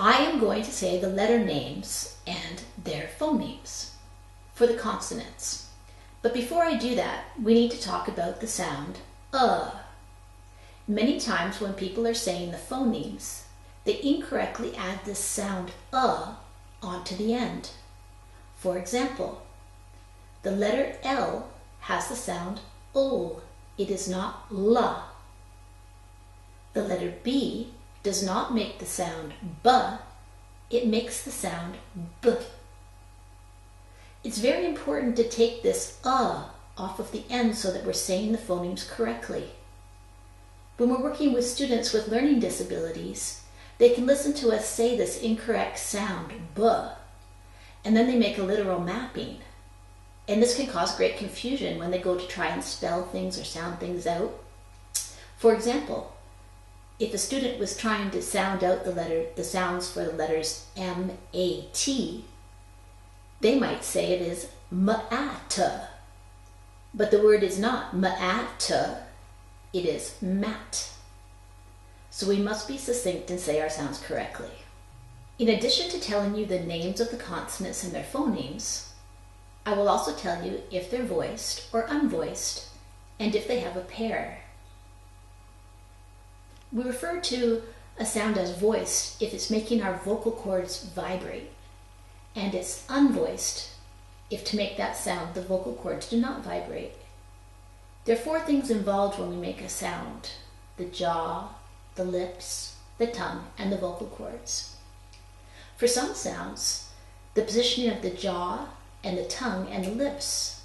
I am going to say the letter names and their phonemes for the consonants. But before I do that, we need to talk about the sound Many times when people are saying the phonemes, they incorrectly add this sound onto the end. For example, the letter L has the sound ol. It is not la. The letter B does not make the sound b, it makes the sound b. It's very important to take this off of the end so that we're saying the phonemes correctly. When we're working with students with learning disabilities, they can listen to us say this incorrect sound, b, and then they make a literal mapping. And this can cause great confusion when they go to try and spell things or sound things out. For example, if a student was trying to sound out the sounds for the letters M-A-T, they might say it is ma'ata, but the word is not ma'ata, it is mat. So we must be succinct and say our sounds correctly. In addition to telling you the names of the consonants and their phonemes, I will also tell you if they're voiced or unvoiced, and if they have a pair. We refer to a sound as voiced if it's making our vocal cords vibrate, and it's unvoiced if to make that sound the vocal cords do not vibrate. There are 4 things involved when we make a sound: the jaw, the lips, the tongue, and the vocal cords. For some sounds, the positioning of the jaw and the tongue and the lips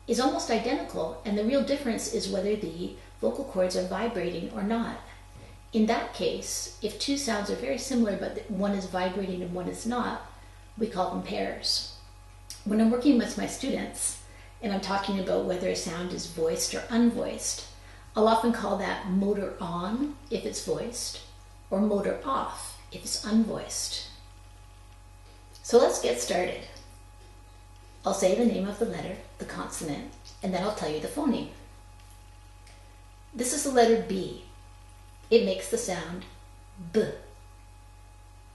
is almost identical, and the real difference is whether the vocal cords are vibrating or not. In that case, if 2 sounds are very similar but one is vibrating and one is not, we call them pairs. When I'm working with my students and I'm talking about whether a sound is voiced or unvoiced, I'll often call that motor on if it's voiced, or motor off if it's unvoiced. So let's get started. I'll say the name of the letter, the consonant, and then I'll tell you the phoneme. This is the letter B. It makes the sound b.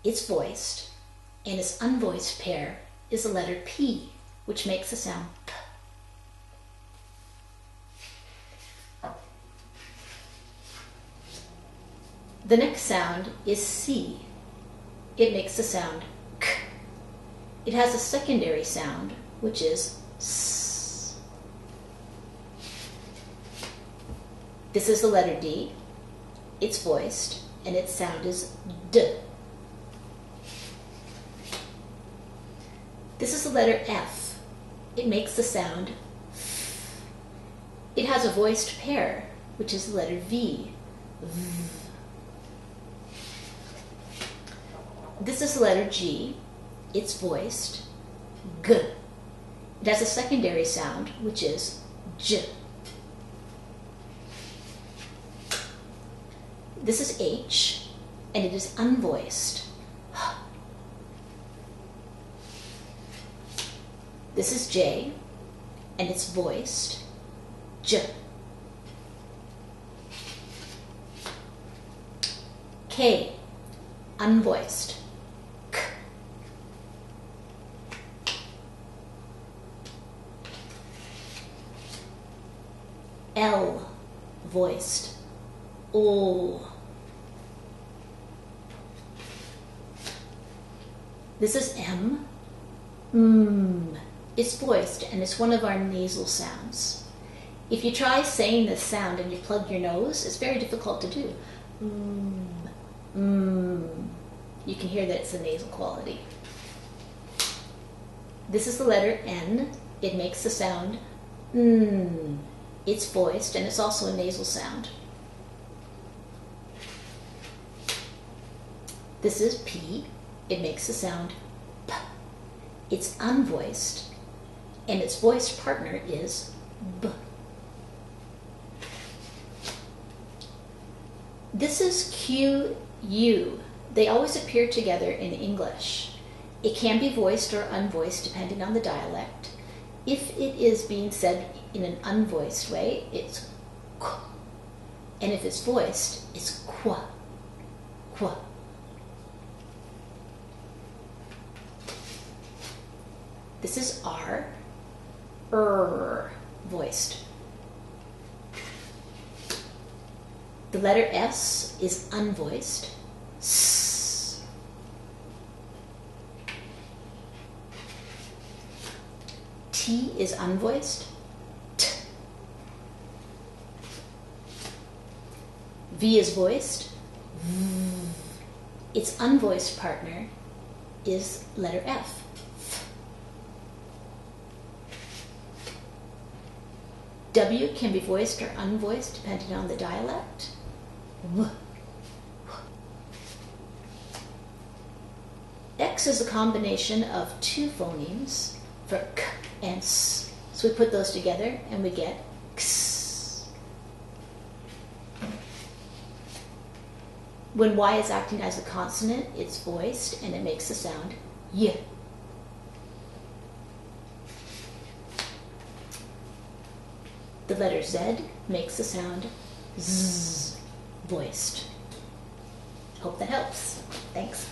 It's voiced, and its unvoiced pair is the letter P, which makes the sound p. The next sound is C. It makes the sound k. It has a secondary sound, which is s. This is the letter D. It's voiced, and its sound is d. This is the letter F. It makes the sound f. It has a voiced pair, which is the letter V. V. This is the letter G. It's voiced, g. It has a secondary sound, which is j. This is H, and it is unvoiced. This is J, and it's voiced, j. K, unvoiced, k. L, voiced, ol. This is M, It's voiced, and it's one of our nasal sounds. If you try saying this sound and you plug your nose, it's very difficult to do. You can hear that it's a nasal quality. This is the letter N. It makes the sound n. It's voiced, and it's also a nasal sound. This is P. It makes the sound p. It's unvoiced, and its voiced partner is b. This is Q, U. They always appear together in English. It can be voiced or unvoiced depending on the dialect. If it is being said in an unvoiced way, it's qu. And if it's voiced, it's qua, qua. This is R, voiced. The letter S is unvoiced. S. T is unvoiced. T. V is voiced. V. Its unvoiced partner is letter F. W can be voiced or unvoiced depending on the dialect. W. X is a combination of two phonemes for K and S. So we put those together and we get X. When Y is acting as a consonant, it's voiced and it makes the sound Y. The letter Z makes the sound Z, voiced. Hope that helps. Thanks.